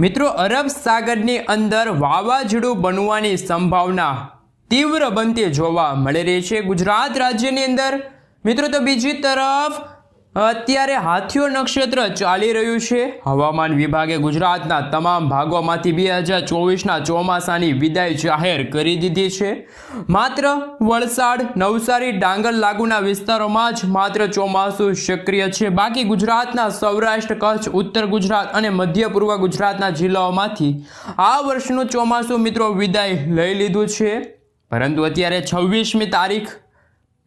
મિત્રો અરબ સાગરની અંદર વાવાઝોડું બનવાની સંભાવના તીવ્ર બનતી જોવા મળી રહી છે ગુજરાત રાજ્યની અંદર। મિત્રો તો બીજી તરફ અત્યારે હાથીઓ નક્ષત્ર ચાલી રહ્યું છે। હવામાન વિભાગે ગુજરાતના તમામ ભાગોમાંથી 2024ના ચોમાસાની વિદાય જાહેર કરી દીધી છે। માત્ર વલસાડ, નવસારી, ડાંગર લાગુના વિસ્તારોમાં જ માત્ર ચોમાસું સક્રિય છે। બાકી ગુજરાતના સૌરાષ્ટ્ર, કચ્છ, ઉત્તર ગુજરાત અને મધ્ય પૂર્વ ગુજરાતના જિલ્લાઓમાંથી આ વર્ષનું ચોમાસું મિત્રો વિદાય લઈ લીધું છે। પરંતુ અત્યારે 26મી તારીખ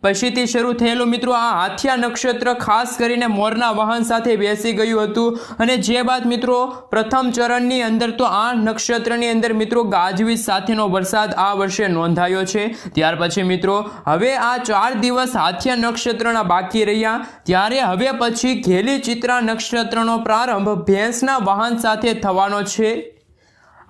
પછીથી શરૂ થયેલું મિત્રો આ હાથિયા નક્ષત્ર ખાસ કરીને મોરના વાહન સાથે બેસી ગયું હતું અને જે બાદ મિત્રો પ્રથમ ચરણની અંદર તો આ નક્ષત્રની અંદર મિત્રો ગાજવીજ સાથેનો વરસાદ આ વર્ષે નોંધાયો છે। ત્યાર પછી મિત્રો હવે આ 4 દિવસ હાથિયા નક્ષત્રના બાકી રહ્યા, ત્યારે હવે પછી ઘેલી ચિત્રા નક્ષત્રનો પ્રારંભ ભેંસના વાહન સાથે થવાનો છે।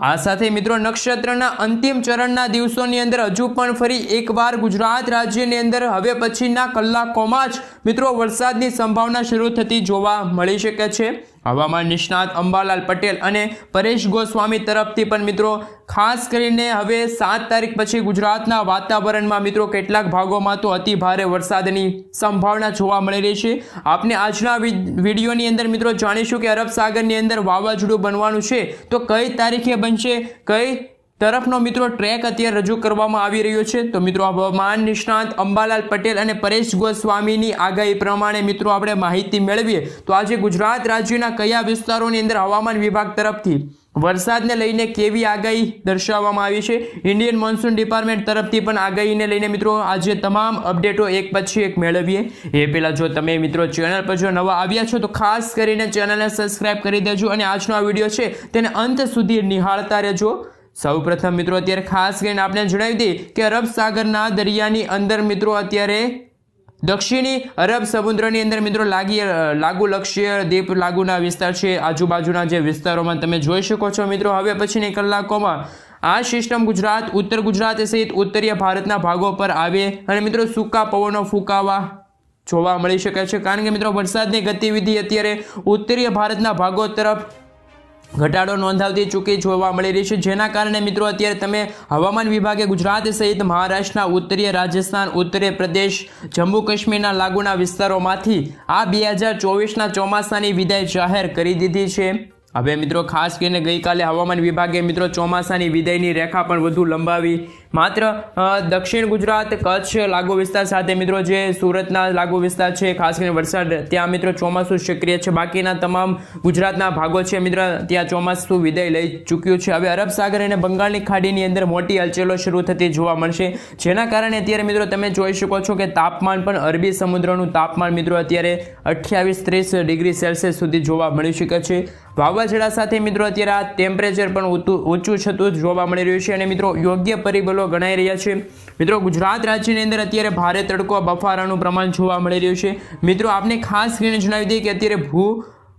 આ સાથે મિત્રો નક્ષત્રના અંતિમ ચરણના દિવસોની અંદર હજુ પણ ફરી એકવાર ગુજરાત રાજ્યની અંદર હવે પછીના કલાકોમાં જ મિત્રો વરસાદની સંભાવના શરૂ થતી જોવા મળી શકે છે। હવામાન નિષ્ણાત અંબાલાલ પટેલ અને પરેશ ગોસ્વામી તરફથી પણ મિત્રો ખાસ કરીને હવે 7 તારીખ પછી ગુજરાતના વાતાવરણમાં મિત્રો કેટલાક ભાગોમાં તો અતિ ભારે વરસાદની સંભાવના જોવા મળી રહી છે। આપને આજના વિડીયોની અંદર મિત્રો જાણીશું કે અરબ સાગરની અંદર વાવાઝોડું બનવાનું છે તો કઈ તારીખે બનશે, કઈ તરફનો મિત્રો ટ્રેક અત્યારે રજૂ કરવામાં આવી રહ્યો છે। તો મિત્રો હવામાન નિષ્ણાત અંબાલાલ પટેલ અને પરેશ ગોસ્વામીની આગાહી પ્રમાણે મિત્રો આપણે માહિતી મેળવીએ તો આજે ગુજરાત રાજ્યના કયા વિસ્તારોની અંદર હવામાન વિભાગ તરફથી વરસાદને લઈને કેવી આગાહી દર્શાવવામાં આવી છે, ઇન્ડિયન મોન્સૂન ડિપાર્ટમેન્ટ તરફથી પણ આગાહીને લઈને મિત્રો આજે તમામ અપડેટો એક પછી એક મેળવીએ। એ પહેલાં જો તમે મિત્રો ચેનલ પર જો નવા આવ્યા છો તો ખાસ કરીને ચેનલને સબસ્ક્રાઇબ કરી દેજો અને આજનો આ વિડીયો છે તેને અંત સુધી નિહાળતા રહેજો। સૌપ્રથમ મિત્રો અત્યારે ખાસ કરીને આપણે જણાવી દઈએ કે અરબ સાગરના દરિયાની અંદર મિત્રો અત્યારે દક્ષિણી અરબ સમુદ્રની અંદર મિત્રો લાગુ લક્ષ્ય દ્વીપ લાગુના વિસ્તાર છે, આજુબાજુના જે વિસ્તારોમાં તમે જોઈ શકો છો મિત્રો હવે પછીની કલાકોમાં આ સિસ્ટમ ગુજરાત, ઉત્તર ગુજરાત સહિત ઉત્તરીય ભારતના ભાગો પર આવે અને મિત્રો સૂકા પવનો ફૂંકાવા જોવા મળી શકે છે, કારણ કે મિત્રો વરસાદની ગતિવિધિ અત્યારે ઉત્તરીય ભારતના ભાગો તરફ ઘટાડો નોંધાવતી ચૂકી જોવા મળી રહી છે, જેના કારણે મિત્રો અત્યારે તમે હવામાન વિભાગે ગુજરાત સહિત મહારાષ્ટ્રના ઉત્તરીય રાજસ્થાન, ઉત્તરીય પ્રદેશ, જમ્મુ કાશ્મીરના લાગુના વિસ્તારોમાંથી આ 2024ના ચોમાસાની વિદાય જાહેર કરી દીધી છે। હવે મિત્રો ખાસ કરીને ગઈકાલે હવામાન વિભાગે મિત્રો ચોમાસાની વિદાયની રેખા પણ વધુ લંબાવી, માત્ર દક્ષિણ ગુજરાત, કચ્છ લાગુ વિસ્તાર સાથે મિત્રો જે સુરતના લાગુ વિસ્તાર છે ખાસ કરીને વરસાદ ત્યાં મિત્રો ચોમાસું સક્રિય છે, બાકીના તમામ ગુજરાતના ભાગો છે મિત્રો ત્યાં ચોમાસું વિદાય લઈ ચૂક્યું છે। હવે અરબ સાગર અને બંગાળની ખાડીની અંદર મોટી હલચલો શરૂ થતી જોવા મળશે, જેના કારણે અત્યારે મિત્રો તમે જોઈ શકો છો કે તાપમાન પણ અરબી સમુદ્રનું તાપમાન મિત્રો અત્યારે 28-30 ડિગ્રી સેલ્સિયસ સુધી જોવા મળી શકે છે। વાવાઝોડા સાથે મિત્રો અત્યારે આ ટેમ્પરેચર પણ ઊંચું થતું જોવા મળી રહ્યું છે અને મિત્રો યોગ્ય પરિબળો ગણાઈ રહ્યા છે। મિત્રો ગુજરાત રાજ્યની અંદર અત્યારે ભારે તડકો, બફારાનું પ્રમાણ જોવા મળી રહ્યું છે। મિત્રો આપને ખાસ કરીને જણાવી દઈએ કે અત્યારે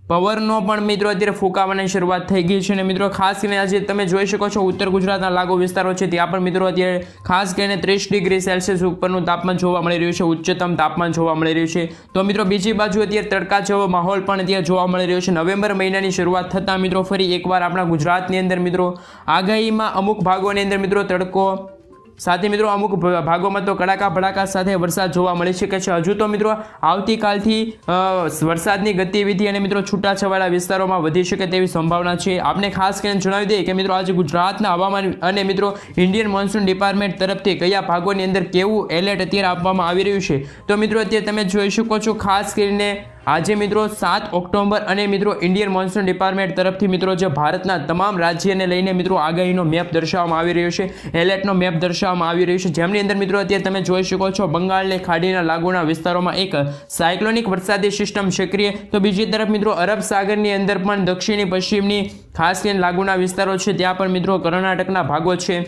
પવનનો પણ મિત્રો અત્યારે ફૂંકાવાની શરૂઆત થઈ ગઈ છે અને મિત્રો ખાસ કરીને આજે તમે જોઈ શકો છો ઉત્તર ગુજરાતના લાગુ વિસ્તારો છે ત્યાં પણ મિત્રો અત્યારે ખાસ કરીને 30 ડિગ્રી સેલ્સિયસ ઉપરનું તાપમાન જોવા મળી રહ્યું છે, ઉચ્ચતમ તાપમાન જોવા મળી રહ્યું છે। તો મિત્રો બીજી બાજુ અત્યારે તડકા જેવો માહોલ પણ અત્યારે જોવા મળી રહ્યો છે। નવેમ્બર મહિનાની શરૂઆત થતાં મિત્રો ફરી એકવાર આપણા ગુજરાતની અંદર મિત્રો આગાહીમાં અમુક ભાગોની અંદર મિત્રો તડકો સાથે મિત્રો અમુક ભાગોમાં તો કડાકા ભડાકા સાથે વરસાદ જોવા મળી શકે છે। હજુ તો મિત્રો આવતીકાલથી વરસાદની ગતિવિધિ અને મિત્રો છૂટાછવાયા વિસ્તારોમાં વધી શકે તેવી સંભાવના છે। આપને ખાસ કરીને જણાવી દઈએ કે મિત્રો આજે ગુજરાતના હવામાન અને મિત્રો ઇન્ડિયન મોન્સૂન ડિપાર્ટમેન્ટ તરફથી કયા ભાગોની અંદર કેવું એલર્ટ અત્યારે આપવામાં આવી રહ્યું છે તો મિત્રો અત્યારે તમે જોઈ શકો છો ખાસ કરીને આજે મિત્રો 7 ઓક્ટોબર અને મિત્રો ઇન્ડિયન મોન્સૂન ડિપાર્ટમેન્ટ તરફથી મિત્રો જે ભારતના તમામ રાજ્યને લઈને મિત્રો આગાહીનો મેપ દર્શાવવામાં આવી રહ્યો છે, એલર્ટનો મેપ દર્શાવવામાં આવી રહ્યો છે, જેમની અંદર મિત્રો અત્યારે તમે જોઈ શકો છો બંગાળની ખાડીના લાગુના વિસ્તારોમાં એક સાયક્લોનિક વરસાદી સિસ્ટમ સક્રિય, તો બીજી તરફ મિત્રો અરબ સાગરની અંદર પણ દક્ષિણી પશ્ચિમની ખાસ કરીને લાગુના વિસ્તારો છે ત્યાં પણ મિત્રો કર્ણાટકના ભાગો છે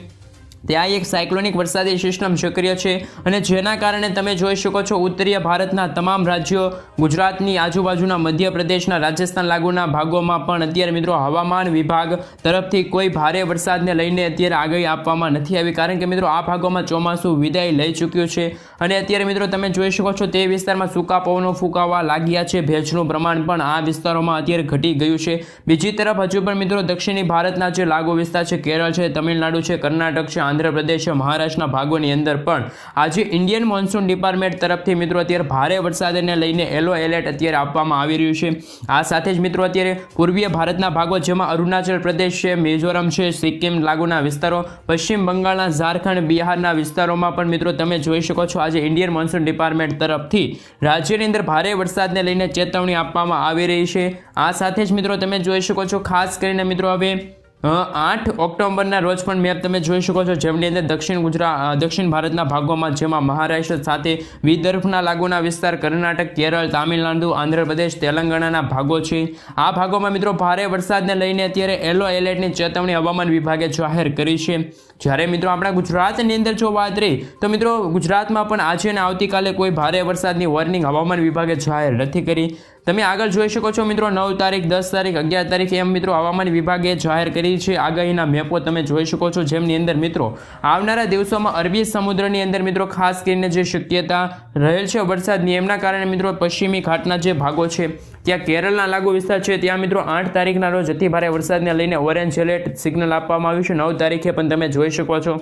ત્યાં એક સાયક્લોનિક વરસાદી સિસ્ટમ સક્રિય છે અને જેના કારણે તમે જોઈ શકો છો ઉત્તરીય ભારતના તમામ રાજ્યો, ગુજરાતની આજુબાજુના મધ્યપ્રદેશના, રાજસ્થાન લાગુના ભાગોમાં પણ અત્યારે મિત્રો હવામાન વિભાગ તરફથી કોઈ ભારે વરસાદને લઈને અત્યારે આગાહી આપવામાં નથી આવી, કારણ કે મિત્રો આ ભાગોમાં ચોમાસું વિદાય લઈ ચૂક્યું છે અને અત્યારે મિત્રો તમે જોઈ શકો છો તે વિસ્તારમાં સૂકા પવનો ફૂંકાવા લાગ્યા છે, ભેજનું પ્રમાણ પણ આ વિસ્તારોમાં અત્યારે ઘટી ગયું છે। બીજી તરફ હજુ પણ મિત્રો દક્ષિણી ભારતના જે લાગુ વિસ્તાર છે, કેરળ છે, તમિલનાડુ છે, કર્ણાટક છે, આંધ્રપ્રદેશ છે, મહારાષ્ટ્રના ભાગોની અંદર પણ આજે ઇન્ડિયન મોન્સૂન ડિપાર્ટમેન્ટ તરફથી મિત્રો અત્યારે ભારે વરસાદને લઈને યલો એલર્ટ અત્યારે આપવામાં આવી રહ્યું છે। આ સાથે જ મિત્રો અત્યારે પૂર્વીય ભારતના ભાગો જેમાં અરુણાચલ પ્રદેશ છે, મિઝોરમ છે, સિક્કિમ લાગુના વિસ્તારો, પશ્ચિમ બંગાળના, ઝારખંડ, બિહારના વિસ્તારોમાં પણ મિત્રો તમે જોઈ શકો છો આજે ઇન્ડિયન મોન્સૂન ડિપાર્ટમેન્ટ તરફથી રાજ્યની અંદર ભારે વરસાદને લઈને ચેતવણી આપવામાં આવી રહી છે। આ સાથે જ મિત્રો તમે જોઈ શકો છો ખાસ કરીને મિત્રો હવે 8 ઓક્ટોબરના રોજ પણ મેપ તમે જોઈ શકો છો, જેમની અંદર દક્ષિણ ભારતના ભાગોમાં જેમાં મહારાષ્ટ્ર સાથે વિદર્ભના લાગુના વિસ્તાર, કર્ણાટક, કેરળ, તામિલનાડુ, આંધ્રપ્રદેશ, તેલંગાણાના ભાગો છે। આ ભાગોમાં મિત્રો ભારે વરસાદને લઈને અત્યારે યલો એલર્ટની ચેતવણી હવામાન વિભાગે જાહેર કરી છે। જ્યારે મિત્રો આપણા ગુજરાતની અંદર જો વાત રહી તો મિત્રો ગુજરાતમાં પણ આજે અને આવતીકાલે કોઈ ભારે વરસાદની વોર્નિંગ હવામાન વિભાગે જાહેર નથી કરી। તમે આગળ જોઈ શકો છો મિત્રો 9 તારીખ, 10 તારીખ, 11 તારીખ એમ મિત્રો હવામાન વિભાગે જાહેર કરી છે આગાહીના મેપો તમે જોઈ શકો છો, જેમની અંદર મિત્રો આવનારા દિવસોમાં અરબી સમુદ્રની અંદર મિત્રો ખાસ કરીને જે શક્યતા રહેલ છે વરસાદની, એમના કારણે મિત્રો પશ્ચિમી ઘાટના જે ભાગો છે ત્યાં કેરળના લાગુ વિસ્તાર છે ત્યાં મિત્રો 8 તારીખના રોજ અતિ ભારે વરસાદને લઈને ઓરેન્જ એલર્ટ સિગ્નલ આપવામાં આવ્યું છે। 9 તારીખે પણ તમે જોઈ શકો છો।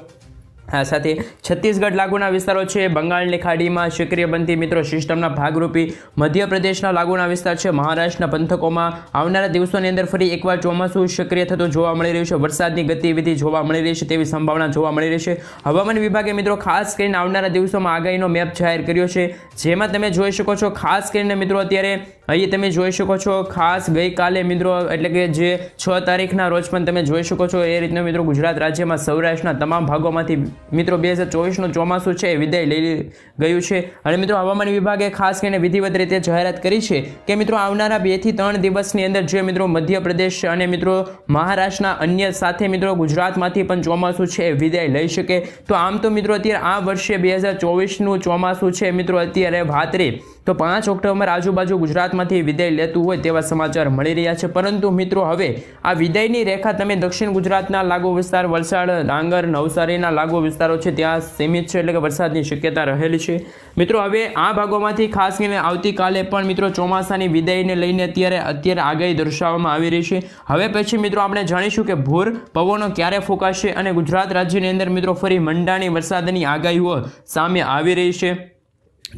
આ સાથે છત્તીસગઢ લાગુના વિસ્તારો છે, બંગાળની ખાડીમાં સક્રિય બનતી મિત્રો સિસ્ટમના ભાગરૂપી મધ્યપ્રદેશના લાગુના વિસ્તાર છે, મહારાષ્ટ્રના પંથકોમાં આવનારા દિવસોની અંદર ફરી એકવાર ચોમાસું સક્રિય થતું જોવા મળી રહ્યું છે, વરસાદની ગતિવિધિ જોવા મળી રહી છે તેવી સંભાવના જોવા મળી રહી છે। હવામાન વિભાગે મિત્રો ખાસ કરીને આવનારા દિવસોમાં આગાહીનો મેપ જાહેર કર્યો છે, જેમાં તમે જોઈ શકો છો ખાસ કરીને મિત્રો અત્યારે અહીં તમે જોઈ શકો છો ખાસ ગઈકાલે મિત્રો એટલે કે જે 6 તારીખના રોજ પણ તમે જોઈ શકો છો એ રીતના મિત્રો ગુજરાત રાજ્યમાં સૌરાષ્ટ્રના તમામ ભાગોમાંથી મિત્રો 2024નું ચોમાસું છે વિદાય લઈ ગયું છે અને મિત્રો હવામાન વિભાગે ખાસ કરીને વિધિવત રીતે જાહેરાત કરી છે કે મિત્રો આવનારા 2 થી 3 દિવસની અંદર જે મિત્રો મધ્યપ્રદેશ અને મિત્રો મહારાષ્ટ્રના અન્ય સાથે મિત્રો ગુજરાતમાંથી પણ ચોમાસું છે વિદાય લઈ શકે। તો આમ તો મિત્રો અત્યારે આ વર્ષે 2024નું ચોમાસું છે મિત્રો અત્યારે વાત રહી તો 5 ઓક્ટોબર આજુબાજુ ગુજરાતમાંથી વિદાય લેતું હોય તેવા સમાચાર મળી રહ્યા છે, પરંતુ મિત્રો હવે આ વિદાયની રેખા તમે દક્ષિણ ગુજરાતના લાગુ વિસ્તાર, વલસાડ, ડાંગર, નવસારીના લાગુ વિસ્તારો છે ત્યાં સીમિત છે, એટલે કે વરસાદની શક્યતા રહેલી છે। મિત્રો હવે આ ભાગોમાંથી ખાસ કરીને આવતીકાલે પણ મિત્રો ચોમાસાની વિદાયને લઈને અત્યારે આગાહી દર્શાવવામાં આવી રહી છે। હવે પછી મિત્રો આપણે જાણીશું કે ભૂર પવનો ક્યારે ફૂંકાશે અને ગુજરાત રાજ્યની અંદર મિત્રો ફરી મંડાણી વરસાદની આગાહીઓ સામે આવી રહી છે।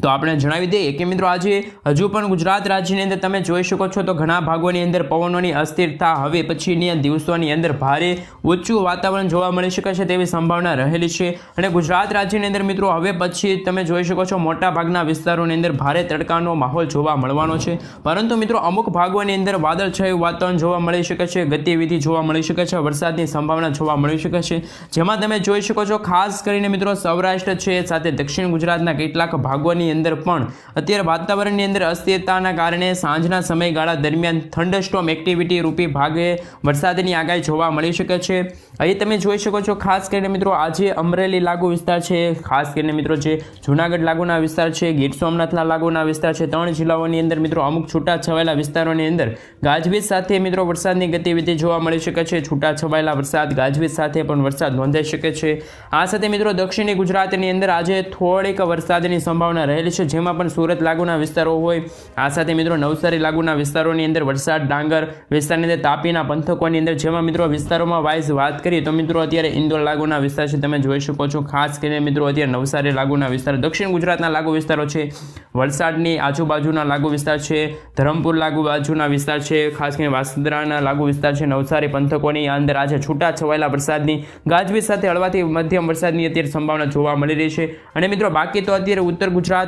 તો આપણે જણાવી દઈએ કે મિત્રો આજે હજુ પણ ગુજરાત રાજ્યની અંદર તમે જોઈ શકો છો તો ઘણા ભાગોની અંદર પવનોની અસ્થિરતા હવે પછીની દિવસોની અંદર ભારે ઊંચું વાતાવરણ જોવા મળી શકે છે તેવી સંભાવના રહેલી છે અને ગુજરાત રાજ્યની અંદર મિત્રો હવે પછી તમે જોઈ શકો છો મોટા ભાગના વિસ્તારોની અંદર ભારે તડકાનો માહોલ જોવા મળવાનો છે, પરંતુ મિત્રો અમુક ભાગોની અંદર વાદળછાયું વાતાવરણ જોવા મળી શકે છે, ગતિવિધિ જોવા મળી શકે છે, વરસાદની સંભાવના જોવા મળી શકે છે, જેમાં તમે જોઈ શકો છો ખાસ કરીને મિત્રો સૌરાષ્ટ્ર છે સાથે દક્ષિણ ગુજરાતના કેટલાક ભાગોની અંદર પણ અત્યારે વાતાવરણની અંદર અસ્થિરતાના કારણે સાંજના સમયગાળા દરમિયાન થંડરસ્ટોર્મ એક્ટિવિટી રૂપી ભાગે વરસાદની આગાહી જોવા મળી શકે છે। અહીં તમે જોઈ શકો છો ખાસ કરીને મિત્રો આજે અમરેલી લાગુ વિસ્તાર છે, ખાસ કરીને મિત્રો જે જૂનાગઢ લાગુના વિસ્તાર છે, ગીર સોમનાથના લાગુના વિસ્તાર છે, 3 જિલ્લાઓની અંદર મિત્રો અમુક છૂટા છવાયેલા વિસ્તારોની અંદર ગાજવીજ સાથે મિત્રો વરસાદની ગતિવિધિ જોવા મળી શકે છે, છૂટા છવાયેલા વરસાદ ગાજવીજ સાથે પણ વરસાદ નોંધાઈ શકે છે। આ સાથે મિત્રો દક્ષિણી ગુજરાતની અંદર આજે થોડીક વરસાદની સંભાવના રહેલી છે, જેમાં પણ સુરત લાગુના વિસ્તારો હોય, આ સાથે મિત્રો નવસારી લાગુના વિસ્તારોની અંદર વરસાદ, ડાંગર વિસ્તારની અંદર, તાપીના પંથકોની અંદર, જેમાં મિત્રો વિસ્તારોમાં વાઇઝ વાત કરીએ તો મિત્રો અત્યારે ઇન્દોર લાગુના વિસ્તાર છે તમે જોઈ શકો છો, ખાસ કરીને મિત્રો અત્યારે નવસારી લાગુના વિસ્તાર, દક્ષિણ ગુજરાતના લાગુ વિસ્તારો છે, વલસાડની આજુબાજુના લાગુ વિસ્તાર છે, ધરમપુર લાગુ બાજુના વિસ્તાર છે, ખાસ કરીને વાસદરાના લાગુ વિસ્તાર છે, નવસારી પંથકોની અંદર આજે છૂટા છવાયેલા વરસાદની ગાજવીજ સાથે હળવાથી મધ્યમ વરસાદની અત્યારે સંભાવના જોવા મળી રહી છે અને મિત્રો બાકી તો અત્યારે ઉત્તર ગુજરાત,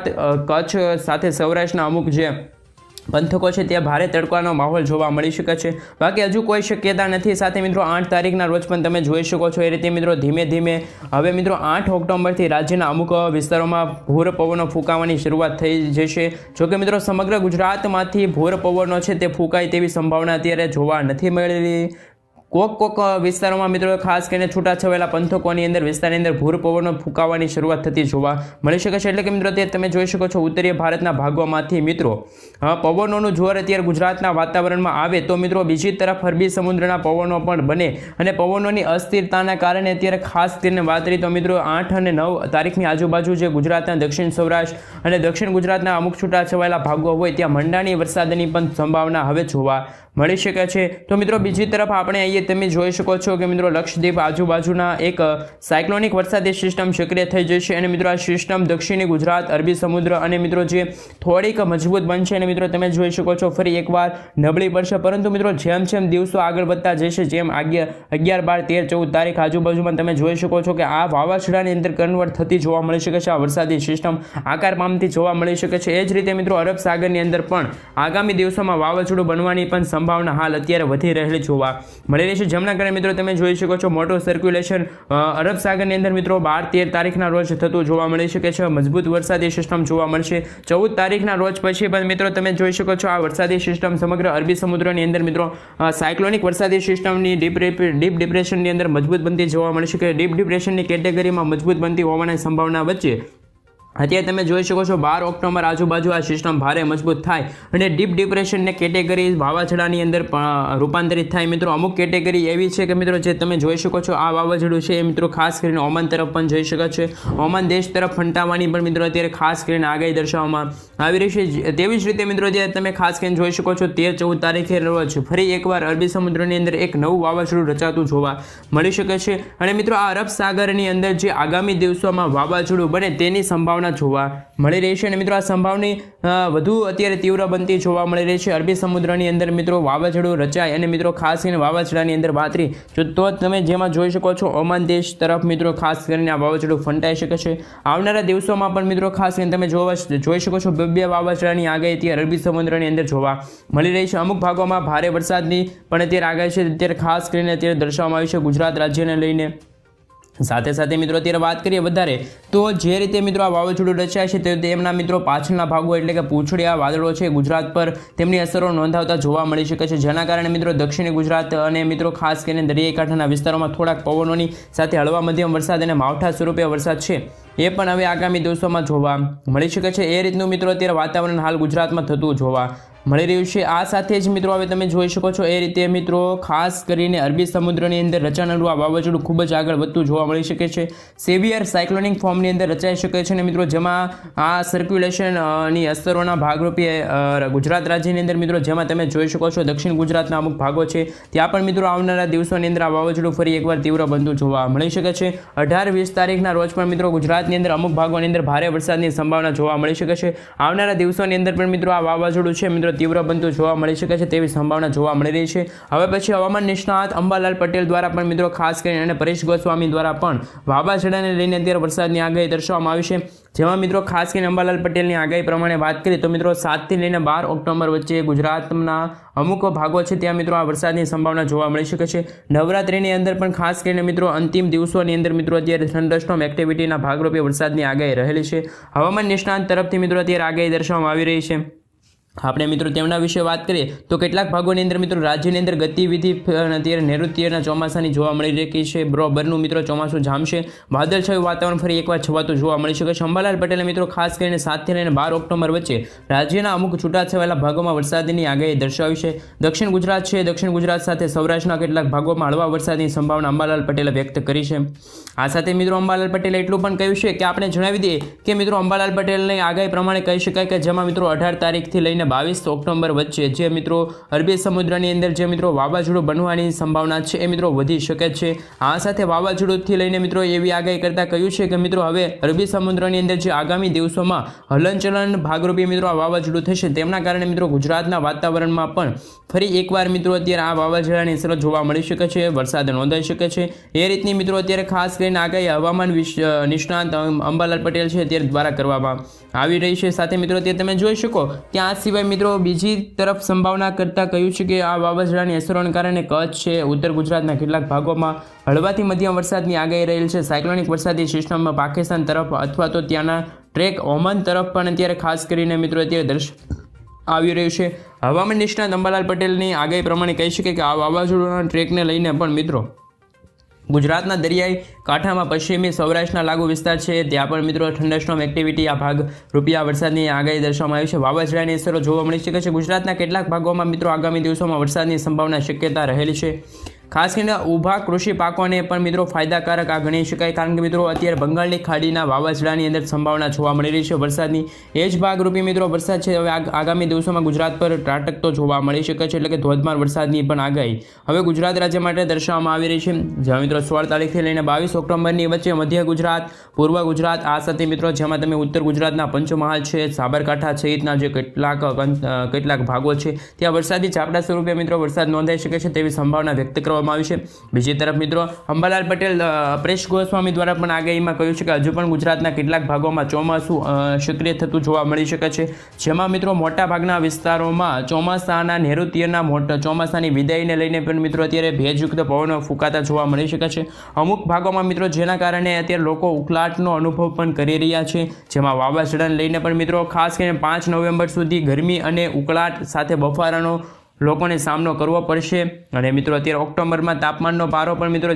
કચ્છ સાથે સૌરાષ્ટ્રના અમુક જે પંથકો છે ત્યાં ભારે તડકાનો માહોલ જોવા મળી શકે છે, બાકી હજુ કોઈ શક્યતા નથી। સાથે મિત્રો 8 તારીખના રોજ પણ તમે જોઈ શકો છો એ રીતે મિત્રો ધીમે ધીમે હવે મિત્રો 8 ઓક્ટોબરથી રાજ્યના અમુક વિસ્તારોમાં ભૂર પવનો ફૂંકાવાની શરૂઆત થઈ જશે। જોકે મિત્રો સમગ્ર ગુજરાતમાંથી ભૂર પવનો છે તે ફૂંકાય તેવી સંભાવના અત્યારે જોવા નથી મળેલી। કોક વિસ્તારોમાં મિત્રો ખાસ કરીને છૂટાછવાયેલા પંથકોની અંદર વિસ્તારની અંદર ભૂર પવનો ફૂંકાવાની શરૂઆત થતી જોવા મળી શકે છે. એટલે કે મિત્રો તે તમે જોઈ શકો છો ઉત્તરીય ભારતના ભાગોમાંથી મિત્રો પવનોનું જોર અત્યારે ગુજરાતના વાતાવરણમાં આવે તો મિત્રો બીજી તરફ અરબી સમુદ્રના પવનો પણ બને અને પવનોની અસ્થિરતાના કારણે અત્યારે ખાસ કરીને વાત કરી તો મિત્રો 8 અને 9 તારીખની આજુબાજુ જે ગુજરાતના દક્ષિણ સૌરાષ્ટ્ર અને દક્ષિણ ગુજરાતના અમુક છૂટાછવાયેલા ભાગો હોય ત્યાં મંડાણી વરસાદની પણ સંભાવના હવે જોવા મળી શકે છે. તો મિત્રો બીજી તરફ આપણે અહીંયા તમે જોઈ શકો છો કે મિત્રો લક્ષદ્વીપ આજુબાજુના એક સાયક્લોનિક વરસાદી સિસ્ટમ સક્રિય થઈ જશે અને મિત્રો આ સિસ્ટમ દક્ષિણી ગુજરાત અરબી સમુદ્ર અને મિત્રો જે થોડીક મજબૂત બનશે અને મિત્રો તમે જોઈ શકો છો ફરી એકવાર નબળી પડશે. પરંતુ મિત્રો જેમ જેમ દિવસો આગળ વધતા જશે જેમ 11, 12, 13, 14 તારીખ આજુબાજુમાં તમે જોઈ શકો છો કે આ વાવાઝોડાની અંદર કન્વર્ટ થતી જોવા મળી શકે છે. આ વરસાદી સિસ્ટમ આકાર પામતી જોવા મળી શકે છે. એ જ રીતે મિત્રો અરબ સાગરની અંદર પણ આગામી દિવસોમાં વાવાઝોડું બનવાની પણ સંભાવના હાલ અત્યારે વધી રહેલી જોવા મળી રહી છે. જેમના કારણે મિત્રો તમે જોઈ શકો છો મોટો સર્ક્યુલેશન અરબ સાગરની અંદર મિત્રો 12-13 તારીખના રોજ થતું જોવા મળી શકે છે. મજબૂત વરસાદી સિસ્ટમ જોવા મળશે. 14 તારીખના રોજ પછી પણ મિત્રો તમે જોઈ શકો છો આ વરસાદી સિસ્ટમ સમગ્ર અરબી સમુદ્રની અંદર મિત્રો સાયક્લોનિક વરસાદી સિસ્ટમની ડીપ ડિપ્રેશનની અંદર મજબૂત બનતી જોવા મળી શકે. ડીપ ડિપ્રેશનની કેટેગરીમાં મજબૂત બનતી હોવાની સંભાવના વચ્ચે અત્યારે તમે જોઈ શકો છો 12 ઓક્ટોબર આજુબાજુ આ સિસ્ટમ ભારે મજબૂત થાય અને ડીપ ડિપ્રેશનને કેટેગરી વાવાઝોડાની અંદર રૂપાંતરિત થાય. મિત્રો અમુક કેટેગરી એવી છે કે મિત્રો જે તમે જોઈ શકો છો આ વાવાઝોડું છે એ મિત્રો ખાસ કરીને ઓમાન તરફ પણ જઈ શકે છે. ઓમાન દેશ તરફ ફંટાવાની પણ મિત્રો અત્યારે ખાસ કરીને આગાહી દર્શાવવામાં આવી રહી છે. તેવી જ રીતે મિત્રો અત્યારે તમે ખાસ કરીને જોઈ શકો છો 13-14 તારીખે રોજ ફરી એકવાર અરબી સમુદ્રની અંદર એક નવું વાવાઝોડું રચાતું જોવા મળી શકે છે. અને મિત્રો આ અરબ સાગરની અંદર જે આગામી દિવસોમાં વાવાઝોડું બને તેની સંભાવના જોવા મળી રહી છે અને મિત્રો આ સંભાવની વધુ અત્યારે તીવ્ર બનતી જોવા મળી રહી છે. અરબી સમુદ્રની અંદર મિત્રો વાવાઝોડું રચાય અને મિત્રો ખાસ કરીને વાવાઝોડાની અંદર વાતરી તો તમે જેમાં જોઈ શકો છો ઓમાન દેશ તરફ મિત્રો ખાસ કરીને આ વાવાઝોડું ફંટાઈ શકે છે. આવનારા દિવસોમાં પણ મિત્રો ખાસ કરીને તમે જોઈ શકો છો બે વાવાઝોડાની આગાહી અત્યારે અરબી સમુદ્રની અંદર જોવા મળી રહી છે. અમુક ભાગોમાં ભારે વરસાદની પણ અત્યારે આગાહી છે અત્યારે ખાસ કરીને અત્યારે દર્શાવવામાં આવી છે ગુજરાત રાજ્યને લઈને. સાથે સાથે મિત્રો અત્યારે વાત કરીએ વધારે તો જે રીતે મિત્રો આ વાવાઝોડું રચાય છે તે તેમના મિત્રો પાછળના ભાગો એટલે કે પૂંછડિયા વાદળો છે ગુજરાત પર તેમની અસરો નોંધાવતા જોવા મળી શકે છે. જેના કારણે મિત્રો દક્ષિણી ગુજરાત અને મિત્રો ખાસ કરીને દરિયાઈ કાંઠાના વિસ્તારોમાં થોડાક પવનોની સાથે હળવા મધ્યમ વરસાદ અને માવઠા સ્વરૂપે વરસાદ છે એ પણ હવે આગામી દિવસોમાં જોવા મળી શકે છે. એ રીતનું મિત્રો અત્યારે વાતાવરણ હાલ ગુજરાતમાં થતું જોવા મળી રહ્યું છે. આ સાથે જ મિત્રો હવે તમે જોઈ શકો છો એ રીતે મિત્રો ખાસ કરીને અરબી સમુદ્રની અંદર રચાનારું આ વાવાઝોડું ખૂબ જ આગળ વધતું જોવા મળી શકે છે. સેવિયર સાયક્લોનિક ફોર્મની અંદર રચાઈ શકે છે અને મિત્રો જેમાં આ સર્ક્યુલેશનની અસરોના ભાગરૂપે ગુજરાત રાજ્યની અંદર મિત્રો જેમાં તમે જોઈ શકો છો દક્ષિણ ગુજરાતના અમુક ભાગો છે ત્યાં પણ મિત્રો આવનારા દિવસોની અંદર આ વાવાઝોડું ફરી એકવાર તીવ્ર બનતું જોવા મળી શકે છે. 18-20 તારીખના રોજ પણ મિત્રો ગુજરાતની અંદર અમુક ભાગોની અંદર ભારે વરસાદની સંભાવના જોવા મળી શકે છે. આવનારા દિવસોની અંદર પણ મિત્રો આ વાવાઝોડું છે મિત્રો તીવ્ર બનતું જોવા મળી શકે છે તેવી સંભાવના જોવા મળી રહી છે. હવે પછી હવામાન નિષ્ણાત અંબાલાલ પટેલ દ્વારા પણ મિત્રો ખાસ કરીને અને પરેશ ગોસ્વામી દ્વારા પણ વાવાઝોડાને લઈને અત્યારે વરસાદની આગાહી દર્શાવવામાં આવી છે. જેમાં મિત્રો ખાસ કરીને અંબાલાલ પટેલની આગાહી પ્રમાણે વાત કરીએ તો મિત્રો 7 થી લઈને 12 ઓક્ટોબર વચ્ચે ગુજરાતના અમુક ભાગો છે ત્યાં મિત્રો આ વરસાદની સંભાવના જોવા મળી શકે છે. નવરાત્રિની અંદર પણ ખાસ કરીને મિત્રો અંતિમ દિવસોની અંદર મિત્રો અત્યારે થંડરસ્ટોર્મ એક્ટિવિટીના ભાગરૂપે વરસાદની આગાહી રહેલી છે. હવામાન નિષ્ણાત તરફથી મિત્રો અત્યારે આગાહી દર્શાવવામાં આવી રહી છે. આપણે મિત્રો તેમના વિશે વાત કરીએ તો કેટલાક ભાગોની અંદર મિત્રો રાજ્યની અંદર ગતિવિધિ અત્યારે નૈઋત્યના ચોમાસાની જોવા મળી રહી છે. બરોબરનું મિત્રો ચોમાસું જામશે. વાદળછાયું વાતાવરણ ફરી એકવાર છવાતું જોવા મળી શકે છે. અંબાલાલ પટેલે મિત્રો ખાસ કરીને 7 થી લઈને 12 ઓક્ટોબર વચ્ચે રાજ્યના અમુક છૂટાછવાયેલા ભાગોમાં વરસાદની આગાહી દર્શાવી છે. દક્ષિણ ગુજરાત છે દક્ષિણ ગુજરાત સાથે સૌરાષ્ટ્રના કેટલાક ભાગોમાં હળવા વરસાદની સંભાવના અંબાલાલ પટેલે વ્યક્ત કરી છે. આ સાથે મિત્રો અંબાલાલ પટેલે એટલું પણ કહ્યું છે કે આપણે જણાવી દઈએ કે મિત્રો અંબાલાલ પટેલની આગાહી પ્રમાણે કહી શકાય કે જેમાં મિત્રો 18 તારીખથી લઈને 22 ઓક્ટોબર વચ્ચે જે મિત્રો અરબી સમુદ્રની અંદર જે મિત્રો વાવાઝોડું બનવાની સંભાવના છે એ મિત્રો વધી શકે છે. આ સાથે વાવાઝોડુંથી લઈને મિત્રો એવી આગાહી કરતાં કહ્યું છે કે મિત્રો હવે અરબી સમુદ્રની અંદર જે આગામી દિવસોમાં હલનચલન ભાગરૂપે મિત્રો આ વાવાઝોડું થશે તેમના કારણે મિત્રો ગુજરાતના વાતાવરણમાં પણ ફરી એકવાર મિત્રો અત્યારે આ વાવાઝોડાની અસર જોવા મળી શકે છે. વરસાદ નોંધાઈ શકે છે. એ રીતની મિત્રો અત્યારે ખાસ કરીને આગાહી હવામાન નિષ્ણાત અંબાલાલ પટેલ છે તે દ્વારા કરવામાં આવી રહી છે. સાથે મિત્રો તે તમે જોઈ શકો કે આ સિવાય મિત્રો બીજી તરફ સંભાવના કરતાં કહ્યું છે કે આ વાવાઝોડાની અસરોને કારણે કચ્છ છે ઉત્તર ગુજરાતના કેટલાક ભાગોમાં હળવાથી મધ્યમ વરસાદની આગાહી રહેલ છે. સાયક્લોનિક વરસાદી સિસ્ટમમાં પાકિસ્તાન તરફ અથવા તો ત્યાંના ટ્રેક ઓમાન તરફ પણ અત્યારે ખાસ કરીને મિત્રો અત્યારે આવી રહ્યું છે. હવામાન નિષ્ણાત અંબાલાલ પટેલની આગાહી પ્રમાણે કહી શકાય કે આ વાવાઝોડાના ટ્રેકને લઈને પણ મિત્રો ગુજરાતના દરિયાઈ કાંઠામાં પશ્ચિમી સૌરાષ્ટ્રના લાગુ વિસ્તાર છે ત્યાં પણ મિત્રો થંડરસ્ટોર્મ એક્ટિવિટી આ ભાગ રૂપિયા વરસાદની આગાહી દર્શાવવામાં આવી છે. વાવાઝોડાની અસરો જોવા મળી શકે છે. ગુજરાતના કેટલાક ભાગોમાં મિત્રો આગામી દિવસોમાં વરસાદની સંભાવના શક્યતા રહેલી છે. ખાસ કરીને ઊભા કૃષિ પાકોને પણ મિત્રો ફાયદાકારક આ ગણી શકાય, કારણ કે મિત્રો અત્યારે બંગાળની ખાડીના વાવાઝોડાની અંદર સંભાવના જોવા મળી રહી છે વરસાદની. એ જ ભાગરૂપી મિત્રો વરસાદ છે હવે આગામી દિવસોમાં ગુજરાત પર ત્રાટકતો જોવા મળી શકે છે, એટલે કે ધોધમાર વરસાદની પણ આગાહી હવે ગુજરાત રાજ્ય માટે દર્શાવવામાં આવી રહી છે. જ્યાં મિત્રો 16 તારીખથી લઈને 22 ઓક્ટોબરની વચ્ચે મધ્ય ગુજરાત, પૂર્વ ગુજરાત આ સાથે મિત્રો જેમાં તમે ઉત્તર ગુજરાતના પંચમહાલ છે, સાબરકાંઠા સહિતના જે કેટલાક ભાગો છે ત્યાં વરસાદી ઝાપટા સ્વરૂપે મિત્રો વરસાદ નોંધાઈ શકે છે તેવી સંભાવના વ્યક્ત કરવામાં આવી છે. બીજી તરફ મિત્રો અંબાલાલ પટેલ પરેશ ગોસ્વામી દ્વારા પણ આગાહીમાં કહ્યું છે કે હજુ પણ ગુજરાતના કેટલાક ભાગોમાં ચોમાસું સક્રિય થતું જોવા મળી શકે છે, જેમાં મિત્રો મોટા ભાગના વિસ્તારોમાં ચોમાસાના નૈઋત્યના ચોમાસાની વિદાયને લઈને પણ મિત્રો અત્યારે ભેજયુક્ત પવનો ફૂંકાતા જોવા મળી શકે છે અમુક ભાગોમાં મિત્રો, જેના કારણે અત્યારે લોકો ઉકળાટનો અનુભવ પણ કરી રહ્યા છે. જેમાં વાવાઝોડાને લઈને પણ મિત્રો ખાસ કરીને 5 નવેમ્બર સુધી ગરમી અને ઉકળાટ સાથે બફારાનો લોકોને સામનો કરવો પડશે. અને મિત્રો અત્યારે ઓક્ટોબરમાં તાપમાનનો પારો પણ મિત્રો